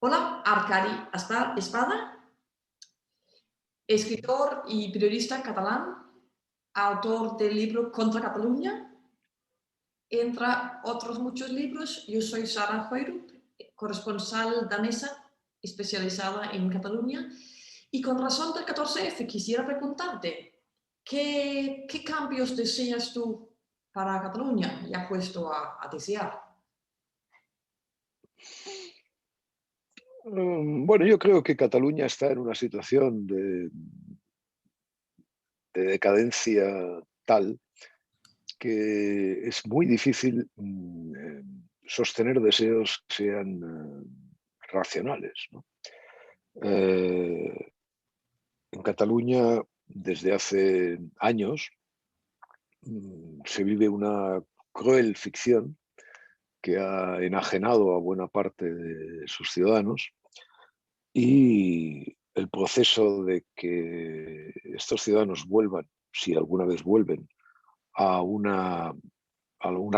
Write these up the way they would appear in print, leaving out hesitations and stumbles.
Hola, Arcadi Espada, escritor y periodista catalán, autor del libro Contra Cataluña. Entre otros muchos libros, yo soy Sara Hoyrup, corresponsal danesa especializada en Cataluña. Y con razón del 14F quisiera preguntarte, ¿qué cambios deseas tú para Cataluña? Ya puesto a desear. Bueno, yo creo que Cataluña está en una situación de decadencia tal que es muy difícil sostener deseos que sean racionales, ¿no? Eh, en Cataluña, desde hace años, se vive una cruel ficción que ha enajenado a buena parte de sus ciudadanos. Y el proceso de que estos ciudadanos vuelvan, si alguna vez vuelven, a una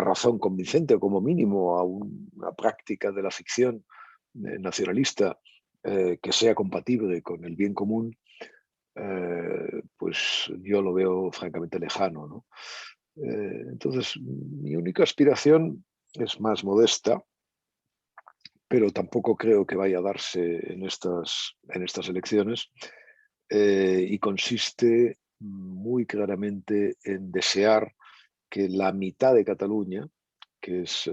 razón convincente o como mínimo a una práctica de la ficción nacionalista que sea compatible con el bien común, pues yo lo veo francamente lejano, ¿no? Entonces, mi única aspiración es más modesta, pero tampoco creo que vaya a darse en estas elecciones, y consiste muy claramente en desear que la mitad de Cataluña, que es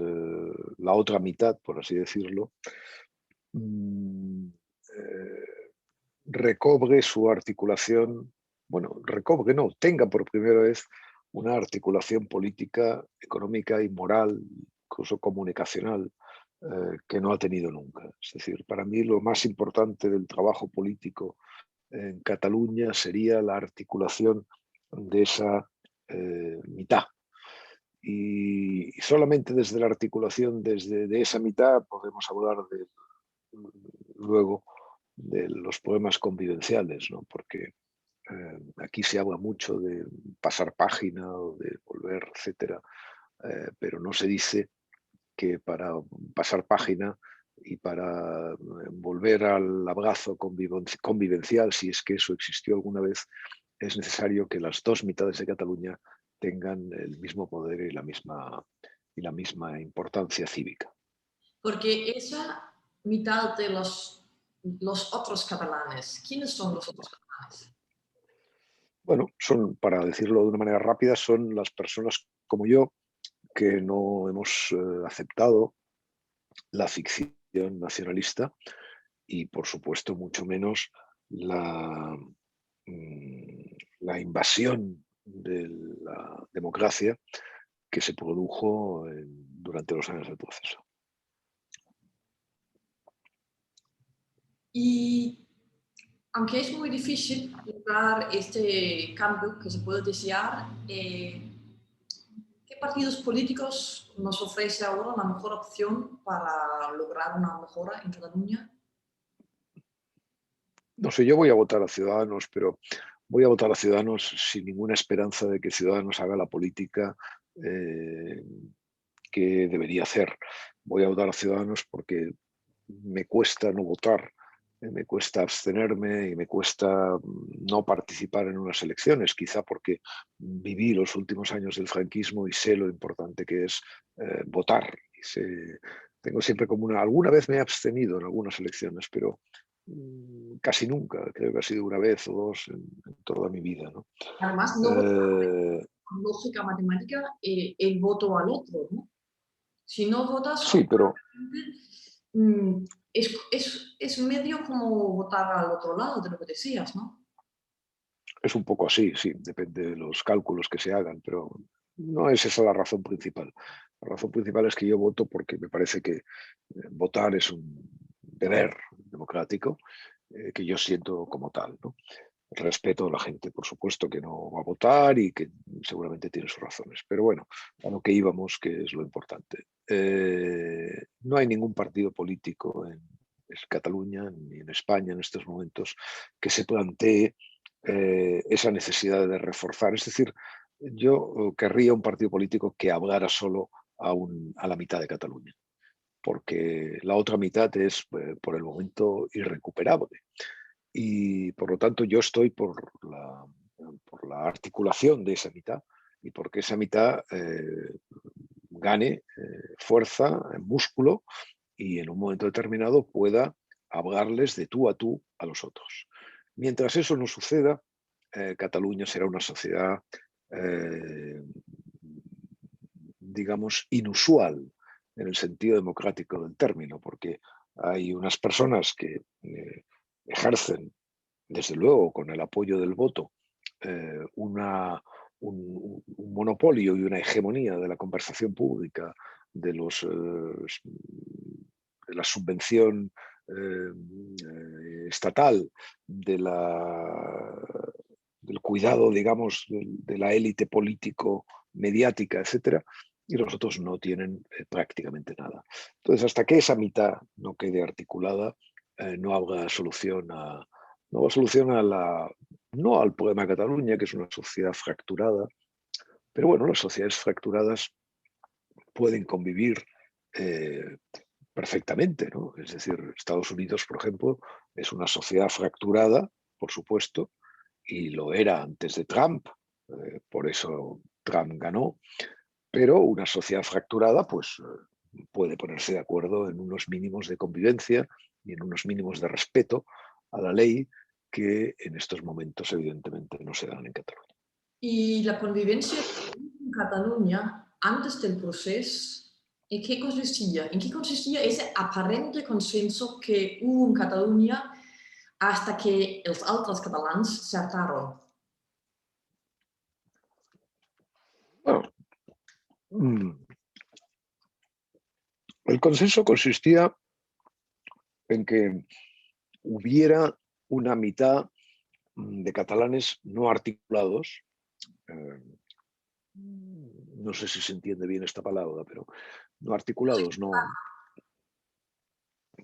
la otra mitad, por así decirlo, mm, eh, recobre su articulación, bueno, recobre, no, tenga por primera vez una articulación política, económica y moral, incluso comunicacional, que no ha tenido nunca. Es decir, para mí lo más importante del trabajo político en Cataluña sería la articulación de esa mitad. Y solamente desde la articulación de esa mitad podemos hablar luego de los problemas convivenciales, ¿no? Porque aquí se habla mucho de pasar página o de volver, etcétera, pero no se dice que para pasar página y para volver al abrazo convivencial, si es que eso existió alguna vez, es necesario que las dos mitades de Cataluña tengan el mismo poder y la misma importancia cívica. Porque esa mitad de los otros catalanes, ¿quiénes son los otros catalanes? Bueno, para decirlo de una manera rápida, son las personas como yo que no hemos aceptado la ficción nacionalista y, por supuesto, mucho menos la, la invasión de la democracia que se produjo durante los años del proceso. Y aunque es muy difícil lograr este cambio que se puede desear, ¿qué partidos políticos nos ofrece ahora la mejor opción para lograr una mejora en Cataluña? No sé, yo voy a votar a Ciudadanos, pero voy a votar a Ciudadanos sin ninguna esperanza de que Ciudadanos haga la política eh, que debería hacer. Voy a votar a Ciudadanos porque me cuesta no votar, me cuesta abstenerme y me cuesta no participar en unas elecciones, quizá porque viví los últimos años del franquismo y sé lo importante que es votar. Tengo siempre como alguna vez me he abstenido en algunas elecciones, pero casi nunca, creo que ha sido una vez o dos en toda mi vida, ¿no? Además, no votar Eh, con lógica matemática el voto al otro, ¿no? Si no votas sí, pero mm, es medio como votar al otro lado de lo que decías, ¿no? es un poco así, sí, depende de los cálculos que se hagan, pero no es esa la razón principal. La razón principal es que yo voto porque me parece que votar es un deber democrático que yo siento como tal, ¿no? Respeto a la gente, por supuesto, que no va a votar y que seguramente tiene sus razones. Pero bueno, a lo que íbamos, que es lo importante. No hay ningún partido político en Cataluña ni en España en estos momentos que se plantee esa necesidad de reforzar. Es decir, yo querría un partido político que hablara solo a la mitad de Cataluña, porque la otra mitad es, por el momento, irrecuperable. Y por lo tanto yo estoy por la articulación de esa mitad y porque esa mitad gane fuerza, músculo y en un momento determinado pueda hablarles de tú a los otros. Mientras eso no suceda, Cataluña será una sociedad, digamos, inusual en el sentido democrático del término, porque hay unas personas que ejercen, desde luego, con el apoyo del voto, un monopolio y una hegemonía de la conversación pública, de la subvención estatal, del cuidado, digamos, de la élite político-mediática, etcétera, y los otros no tienen prácticamente nada. Entonces, hasta que esa mitad no quede articulada, no habrá solución no al problema de Cataluña, que es una sociedad fracturada, pero bueno, las sociedades fracturadas pueden convivir perfectamente, ¿no? Es decir, Estados Unidos, por ejemplo, es una sociedad fracturada, por supuesto, y lo era antes de Trump, por eso Trump ganó, pero una sociedad fracturada pues puede ponerse de acuerdo en unos mínimos de convivencia y en unos mínimos de respeto a la ley que en estos momentos evidentemente no se dan en Cataluña. Y la convivencia en Cataluña antes del proceso, ¿en qué consistía? ¿En qué consistía ese aparente consenso que hubo en Cataluña hasta que los otros catalanes se hartaron? Bueno, el consenso consistía en que hubiera una mitad de catalanes no articulados, no sé si se entiende bien esta palabra, pero no articulados, no.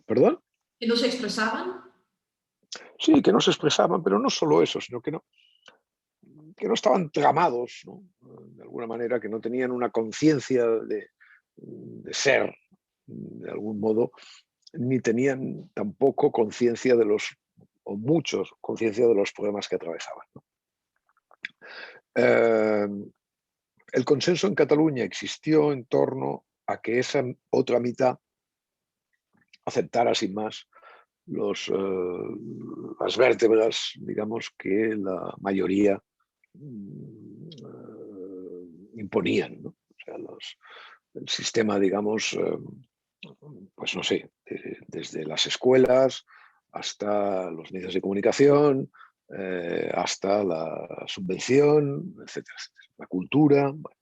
¿Perdón? ¿Que no se expresaban? Sí, que no se expresaban, pero no solo eso, sino que no estaban tramados, ¿no? De alguna manera, que no tenían una conciencia de ser, de algún modo, ni tenían tampoco conciencia o muchos, conciencia de los problemas que atravesaban, ¿no? El consenso en Cataluña existió en torno a que esa otra mitad aceptara sin más las vértebras, digamos, que la mayoría imponían, ¿no? O sea, el sistema, digamos, pues no sé, desde las escuelas hasta los medios de comunicación, hasta la subvención, etcétera, etcétera, la cultura. Bueno.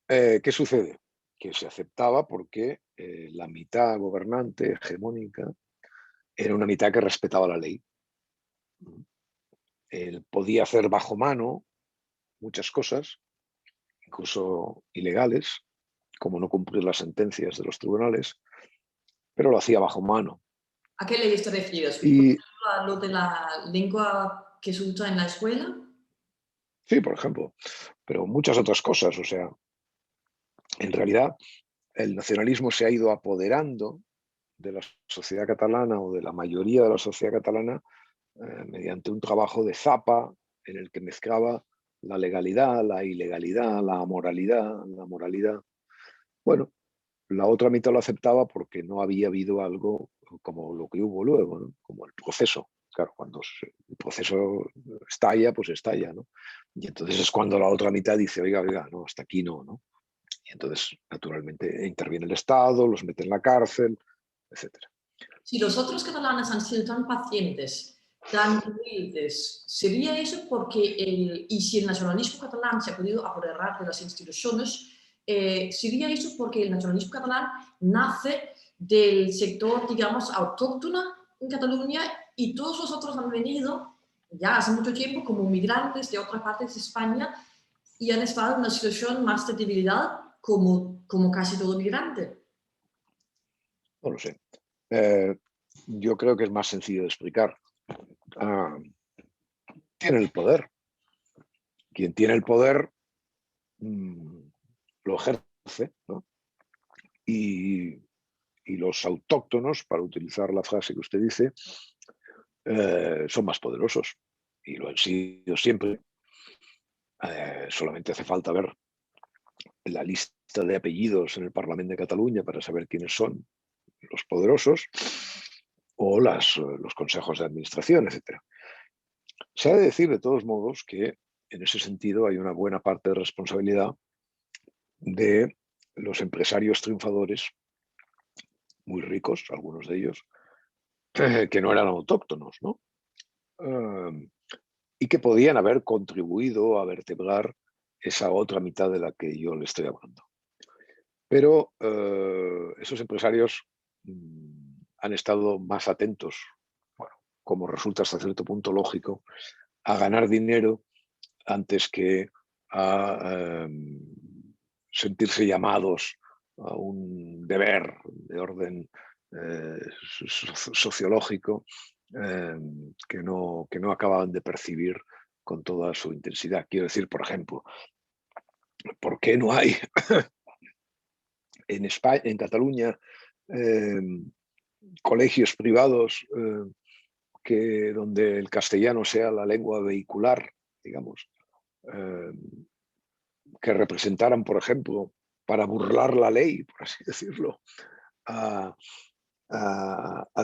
¿Qué sucede? Que se aceptaba porque la mitad gobernante hegemónica era una mitad que respetaba la ley. Él podía hacer bajo mano muchas cosas, incluso ilegales, como no cumplir las sentencias de los tribunales, pero lo hacía bajo mano. ¿A qué leyes te refieres? Por Y ejemplo, a lo de la lengua que se usa en la escuela. sí, por ejemplo, pero muchas otras cosas. O sea, en realidad el nacionalismo se ha ido apoderando de la sociedad catalana o de la mayoría de la sociedad catalana mediante un trabajo de zapa en el que mezclaba la legalidad, la ilegalidad, la moralidad. Bueno, la otra mitad lo aceptaba porque no había habido algo como lo que hubo luego, ¿no? Como el proceso. Claro, cuando el proceso estalla, pues estalla, ¿no? Y entonces es cuando la otra mitad dice, oiga, no, hasta aquí no, ¿no? Y entonces, naturalmente, interviene el Estado, los mete en la cárcel, etcétera. Si los otros catalanes han sido tan pacientes, tan humildes, ¿sería eso porque y si el nacionalismo catalán se ha podido apoderar de las instituciones, sería eso porque el nacionalismo catalán nace del sector, digamos, autóctono en Cataluña y todos los otros han venido ya hace mucho tiempo como migrantes de otras partes de España y han estado en una situación más de debilidad como casi todo migrante? No lo sé. Yo creo que es más sencillo de explicar. Ah, tienen el poder. Quien tiene el poder lo ejerce, ¿no? y los autóctonos, para utilizar la frase que usted dice, son más poderosos y lo han sido siempre. Solamente hace falta ver la lista de apellidos en el Parlamento de Cataluña para saber quiénes son los poderosos o los consejos de administración, etc. Se ha de decir, de todos modos, que en ese sentido hay una buena parte de responsabilidad de los empresarios triunfadores, muy ricos, algunos de ellos, que no eran autóctonos, ¿no? Y que podían haber contribuido a vertebrar esa otra mitad de la que yo le estoy hablando. Pero esos empresarios han estado más atentos, bueno, como resulta hasta cierto punto lógico, a ganar dinero antes que a sentirse llamados a un deber de orden sociológico que no acababan de percibir con toda su intensidad. Quiero decir, por ejemplo, ¿por qué no hay en España, en Cataluña, colegios privados donde el castellano sea la lengua vehicular, digamos, que representaran, por ejemplo, para burlar la ley, por así decirlo, a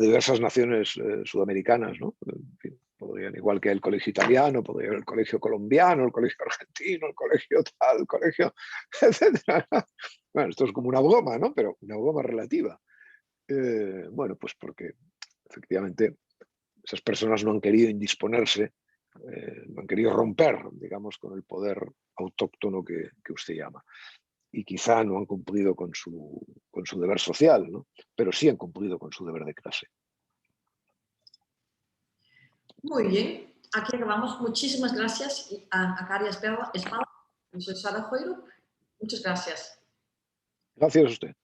diversas naciones sudamericanas, ¿no? En fin, podrían, igual que el colegio italiano, podría haber el colegio colombiano, el colegio argentino, el colegio tal, el colegio, etc. Bueno, esto es como una broma, ¿no? Pero una broma relativa. Bueno, pues porque efectivamente esas personas no han querido indisponerse, no han querido romper, digamos, con el poder autóctono que usted llama. Y quizá no han cumplido con su deber social, ¿no? Pero sí han cumplido con su deber de clase. Muy bien, aquí acabamos. Muchísimas gracias a Cari Espada. Yo soy Sara Joiro. Muchas gracias. Gracias a usted.